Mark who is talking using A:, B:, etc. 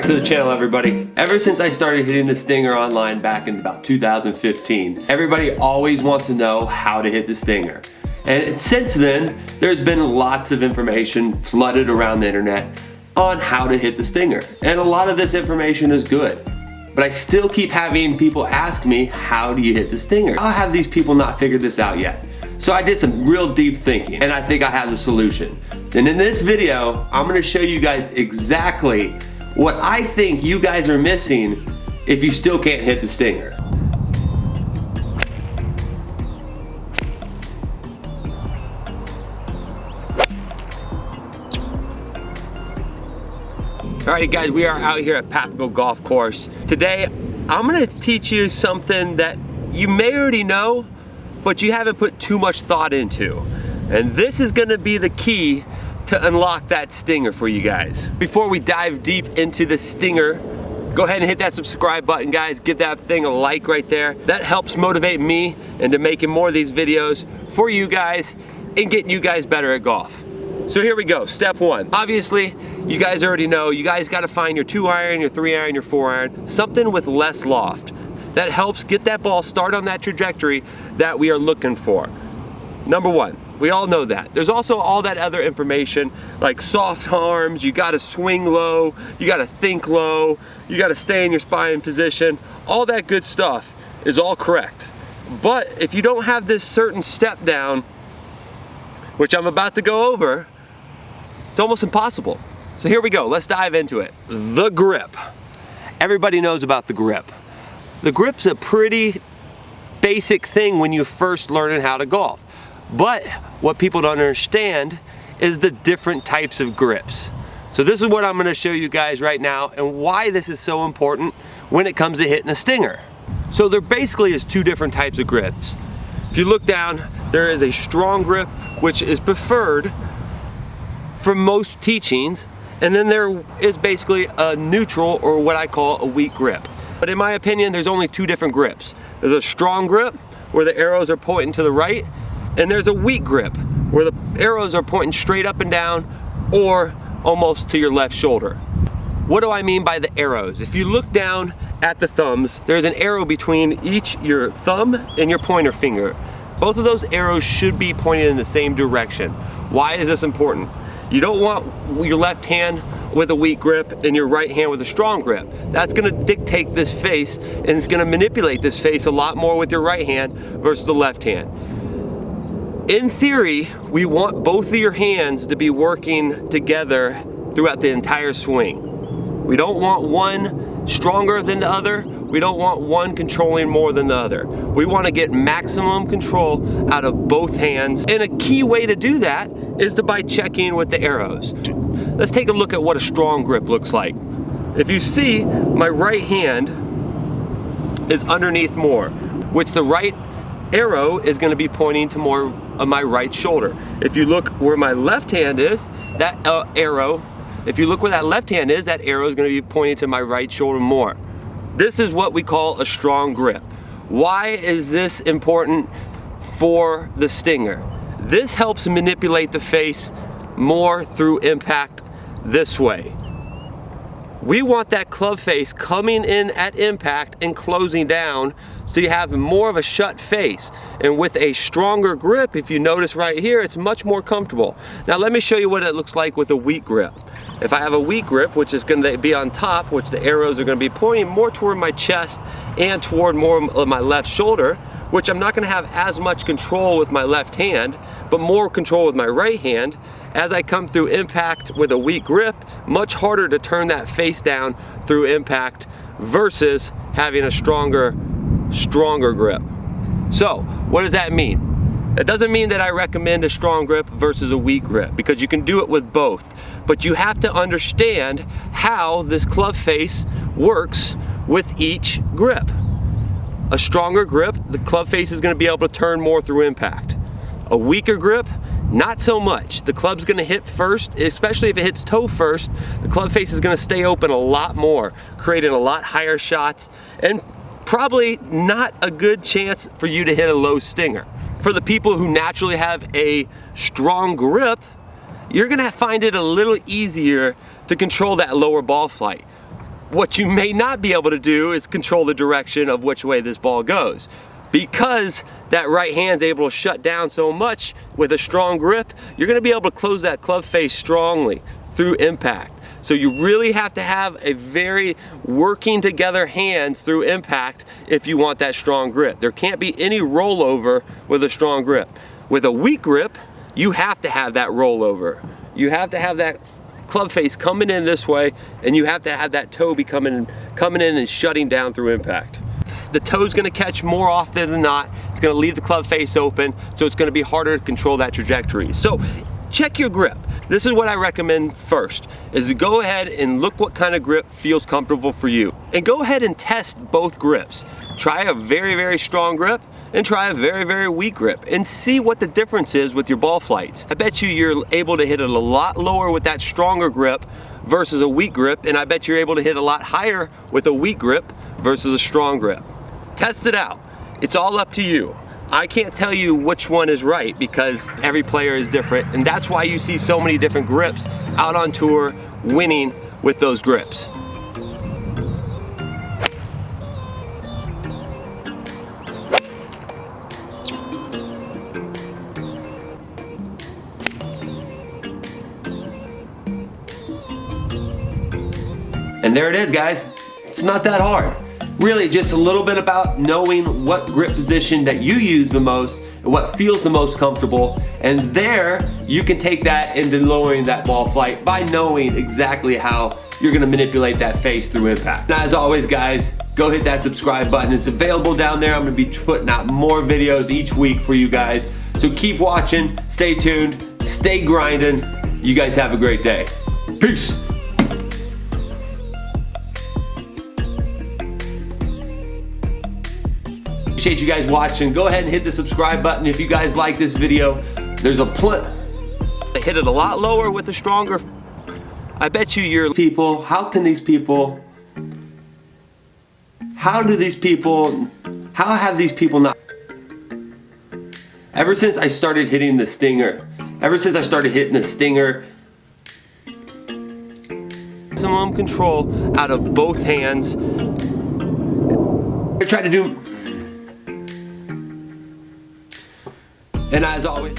A: back to the channel, everybody. Ever since I started hitting the stinger online back in about 2015, everybody always wants to know how to hit the stinger. And since then, there's been lots of information flooded around the internet on how to hit the stinger. And a lot of this information is good. But I still keep having people ask me, how do you hit the stinger? How have these people not figured this out yet? So I did some real deep thinking, and I think I have the solution. And in this video, I'm gonna show you guys exactly what I think you guys are missing if you still can't hit the stinger. Alrighty guys, we are out here at Papago Golf Course. Today, I'm gonna teach you something that you may already know, but you haven't put too much thought into. And this is gonna be the key to unlock that stinger for you guys. Before we dive deep into the stinger, go ahead and hit that subscribe button, guys. Give that thing a like right there. That helps motivate me into making more of these videos for you guys and getting you guys better at golf. So here we go, step one. Obviously, you guys already know, you guys gotta find your 2-iron, your 3-iron, your 4-iron, something with less loft. That helps get that ball start on that trajectory that we are looking for. Number one, we all know that. There's also all that other information like soft arms, you gotta swing low, you gotta think low, you gotta stay in your spine position. All that good stuff is all correct. But if you don't have this certain step down, which I'm about to go over, it's almost impossible. So here we go, let's dive into it. The grip. Everybody knows about the grip. The grip's a pretty basic thing when you're first learning how to golf. But what people don't understand is the different types of grips. So this is what I'm gonna show you guys right now and why this is so important when it comes to hitting a stinger. So there basically is two different types of grips. If you look down, there is a strong grip, which is preferred for most teachings, and then there is basically a neutral, or what I call a weak grip. But in my opinion, there's only two different grips. There's a strong grip, where the arrows are pointing to the right, and there's a weak grip, where the arrows are pointing straight up and down, or almost to your left shoulder. What do I mean by the arrows? If you look down at the thumbs, there's an arrow between each your thumb and your pointer finger. Both of those arrows should be pointed in the same direction. Why is this important? You don't want your left hand with a weak grip and your right hand with a strong grip. That's gonna dictate this face, and it's gonna manipulate this face a lot more with your right hand versus the left hand. In theory, we want both of your hands to be working together throughout the entire swing. We don't want one stronger than the other. We don't want one controlling more than the other. We want to get maximum control out of both hands. And a key way to do that is by checking with the arrows. Let's take a look at what a strong grip looks like. If you see, my right hand is underneath more, which the right arrow is going to be pointing to more of my right shoulder. If you look where my left hand is, that arrow, if you look where that left hand is, that arrow is going to be pointing to my right shoulder more. This is what we call a strong grip. Why is this important for the stinger? This helps manipulate the face more through impact this way. We want that club face coming in at impact and closing down, so you have more of a shut face. And with a stronger grip, if you notice right here, it's much more comfortable. Now let me show you what it looks like with a weak grip. If I have a weak grip, which is going to be on top, which the arrows are going to be pointing more toward my chest and toward more of my left shoulder, which I'm not going to have as much control with my left hand, but more control with my right hand. As I come through impact with a weak grip, much harder to turn that face down through impact versus having a stronger grip. So, what does that mean? It doesn't mean that I recommend a strong grip versus a weak grip, because you can do it with both. But you have to understand how this club face works with each grip. A stronger grip, the club face is going to be able to turn more through impact. A weaker grip, not so much. The club's going to hit first, especially if it hits toe first. The club face is going to stay open a lot more, creating a lot higher shots, and probably not a good chance for you to hit a low stinger. For the people who naturally have a strong grip, you're gonna find it a little easier to control that lower ball flight. What you may not be able to do is control the direction of which way this ball goes. Because that right hand's able to shut down so much with a strong grip, you're gonna be able to close that club face strongly through impact. So you really have to have a very working together hands through impact if you want that strong grip. There can't be any rollover with a strong grip. With a weak grip, you have to have that rollover. You have to have that club face coming in this way, and you have to have that toe be coming in and shutting down through impact. The toe's gonna catch more often than not. It's gonna leave the club face open, so it's gonna be harder to control that trajectory. So check your grip. This is what I recommend first, is to go ahead and look what kind of grip feels comfortable for you. And go ahead and test both grips. Try a very, very strong grip and try a very, very weak grip and see what the difference is with your ball flights. I bet you're able to hit it a lot lower with that stronger grip versus a weak grip, and I bet you're able to hit a lot higher with a weak grip versus a strong grip. Test it out. It's all up to you. I can't tell you which one is right because every player is different, and that's why you see so many different grips out on tour winning with those grips. And there it is, guys. It's not that hard. Really just a little bit about knowing what grip position that you use the most and what feels the most comfortable, and there you can take that into lowering that ball flight by knowing exactly how you're gonna manipulate that face through impact. Now, as always, guys, go hit that subscribe button. It's available down there. I'm gonna be putting out more videos each week for you guys. So keep watching, stay tuned, stay grinding. You guys have a great day. Peace. Appreciate you guys watching. Go ahead and hit the subscribe button if you guys like this video. There's a they hit it a lot lower with the stronger. I bet you people, how have these people not? Ever since I started hitting the stinger, maximum control out of both hands. I try to do. And as always,